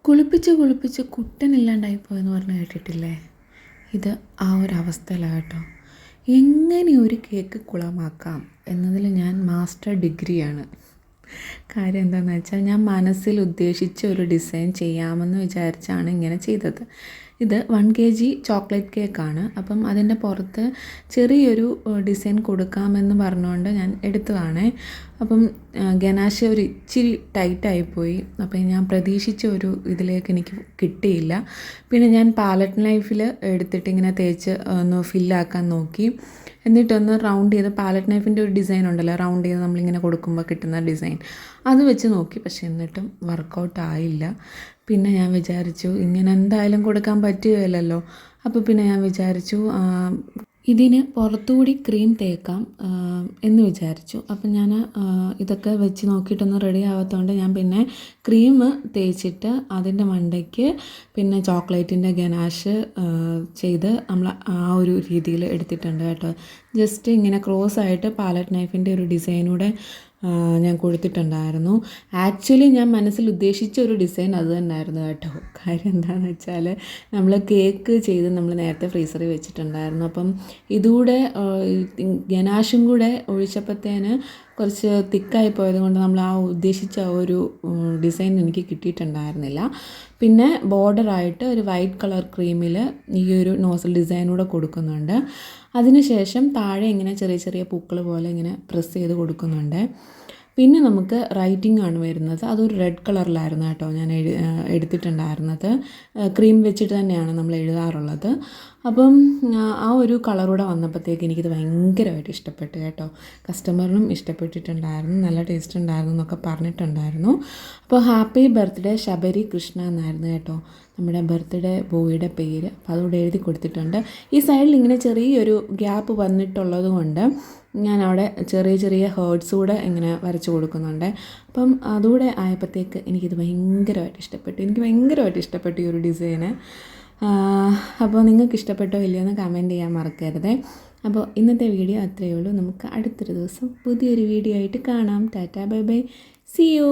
കുളിപ്പിച്ച് കുളിപ്പിച്ച് കുട്ടനില്ലാണ്ടായി പോയെന്ന് പറഞ്ഞ് കേട്ടിട്ടില്ലേ? ഇത് ആ ഒരു അവസ്ഥയിലാണ് കേട്ടോ. എങ്ങനെ ഒരു കേക്ക് കുളമാക്കാം എന്നതിൽ ഞാൻ മാസ്റ്റർ ഡിഗ്രിയാണ്. കാര്യം എന്താണെന്ന് വെച്ചാൽ, ഞാൻ മനസ്സിൽ ഉദ്ദേശിച്ച ഒരു ഡിസൈൻ ചെയ്യാമെന്ന് വിചാരിച്ചാണ് ഇങ്ങനെ ചെയ്തത്. ഇത് 1 kg ചോക്ലേറ്റ് കേക്കാണ്. അപ്പം അതിൻ്റെ പുറത്ത് ചെറിയൊരു ഡിസൈൻ കൊടുക്കാമെന്ന് പറഞ്ഞുകൊണ്ട് ഞാൻ എടുത്തതാണ്. അപ്പം ഗനാശ ഒരു ഇച്ചിരി ടൈറ്റായിപ്പോയി. അപ്പം ഞാൻ പ്രതീക്ഷിച്ച ഒരു ഇതിലേക്ക് എനിക്ക് കിട്ടിയില്ല. പിന്നെ ഞാൻ പാലറ്റ് നൈഫിൽ എടുത്തിട്ട് ഇങ്ങനെ തേച്ച് ഒന്ന് ഫില്ലാക്കാൻ നോക്കി. എന്നിട്ടൊന്ന് റൗണ്ട് ചെയ്ത്, പാലറ്റ് നൈഫിൻ്റെ ഒരു ഡിസൈൻ ഉണ്ടല്ലോ, റൗണ്ട് ചെയ്ത് നമ്മളിങ്ങനെ കൊടുക്കുമ്പോൾ കിട്ടുന്ന ഡിസൈൻ, അത് വെച്ച് നോക്കി. പക്ഷെ എന്നിട്ടും വർക്കൗട്ട് ആയില്ല. പിന്നെ ഞാൻ വിചാരിച്ചു ഇങ്ങനെ എന്തായാലും കൊടുക്കാൻ പറ്റുകയില്ലല്ലോ. അപ്പോൾ പിന്നെ ഞാൻ വിചാരിച്ചു ഇതിന് പുറത്തുകൂടി ക്രീം തേക്കാം എന്ന് വിചാരിച്ചു. അപ്പം ഞാൻ ഇതൊക്കെ വെച്ച് നോക്കിയിട്ടൊന്നും റെഡി ആവാത്തതുകൊണ്ട് ഞാൻ പിന്നെ ക്രീം തേച്ചിട്ട് അതിൻ്റെ മണ്ടയ്ക്ക് പിന്നെ ചോക്ലേറ്റിൻ്റെ ഗനാഷ് ചെയ്ത് നമ്മൾ ആ ഒരു രീതിയിൽ എടുത്തിട്ടുണ്ട് കേട്ടോ. ജസ്റ്റ് ഇങ്ങനെ ക്രോസ് ആയിട്ട് പാലറ്റ് നൈഫിൻ്റെ ഒരു ഡിസൈനൂടെ ഞാൻ കൊടുത്തിട്ടുണ്ടായിരുന്നു. ആക്ച്വലി ഞാൻ മനസ്സിൽ ഉദ്ദേശിച്ച ഒരു ഡിസൈൻ അത് തന്നെയായിരുന്നു കേട്ടോ. കാര്യം എന്താണെന്ന് വെച്ചാൽ, നമ്മൾ കേക്ക് ചെയ്ത് നമ്മൾ നേരത്തെ ഫ്രീസറിൽ വെച്ചിട്ടുണ്ടായിരുന്നു. അപ്പം ഇതുകൂടെ ഗനാഷും കൂടെ ഒഴിച്ചപ്പോഴത്തേന് കുറച്ച് തിക്കായി പോയത് കൊണ്ട് നമ്മൾ ആ ഉദ്ദേശിച്ച ഒരു ഡിസൈൻ എനിക്ക് കിട്ടിയിട്ടുണ്ടായിരുന്നില്ല. പിന്നെ ബോർഡറായിട്ട് ഒരു വൈറ്റ് കളർ ക്രീമിൽ ഈ ഒരു നോസൽ ഡിസൈനൂടെ കൊടുക്കുന്നുണ്ട്. അതിനുശേഷം താഴെ ഇങ്ങനെ ചെറിയ ചെറിയ പൂക്കൾ പോലെ ഇങ്ങനെ പ്രസ് ചെയ്ത് കൊടുക്കുന്നുണ്ട്. പിന്നെ നമുക്ക് റൈറ്റിംഗ് ആണ് വരുന്നത്. അതൊരു റെഡ് കളറിലായിരുന്നു കേട്ടോ ഞാൻ എടുത്തിട്ടുണ്ടായിരുന്നത്. ക്രീം വെച്ചിട്ട് തന്നെയാണ് നമ്മൾ എഴുതാറുള്ളത്. അപ്പം ആ ഒരു കളറൂടെ വന്നപ്പോഴത്തേക്ക് എനിക്കിത് ഭയങ്കരമായിട്ട് ഇഷ്ടപ്പെട്ടു കേട്ടോ. കസ്റ്റമറിനും ഇഷ്ടപ്പെട്ടിട്ടുണ്ടായിരുന്നു, നല്ല ടേസ്റ്റ് ഉണ്ടായിരുന്നു എന്നൊക്കെ പറഞ്ഞിട്ടുണ്ടായിരുന്നു. അപ്പോൾ ഹാപ്പി ബർത്ത്ഡേ ശബരി കൃഷ്ണ എന്നായിരുന്നു കേട്ടോ നമ്മുടെ ബർത്ത്ഡേ ബോയുടെ പേര്. അപ്പോൾ അതുകൂടെ എഴുതി കൊടുത്തിട്ടുണ്ട്. ഈ സൈഡിൽ ഇങ്ങനെ ചെറിയൊരു ഗ്യാപ്പ് വന്നിട്ടുള്ളത് കൊണ്ട് ഞാൻ അവിടെ ചെറിയ ചെറിയ ഹേർട്സ് കൂടെ ഇങ്ങനെ വരച്ച് കൊടുക്കുന്നുണ്ട്. അപ്പം അതുകൂടെ ആയപ്പോഴത്തേക്ക് എനിക്കിത് ഭയങ്കരമായിട്ട് ഇഷ്ടപ്പെട്ടു. എനിക്ക് ഭയങ്കരമായിട്ട് ഇഷ്ടപ്പെട്ടു ഈ ഒരു ഡിസൈന്. അപ്പോൾ നിങ്ങൾക്ക് ഇഷ്ടപ്പെട്ടോ ഇല്ലയോ എന്ന് കമൻറ്റ് ചെയ്യാൻ മറക്കരുത്. അപ്പോൾ ഇന്നത്തെ വീഡിയോ അത്രയേ ഉള്ളൂ. നമുക്ക് അടുത്തൊരു ദിവസം പുതിയൊരു വീഡിയോ ആയിട്ട് കാണാം. Tata bye bye, see U.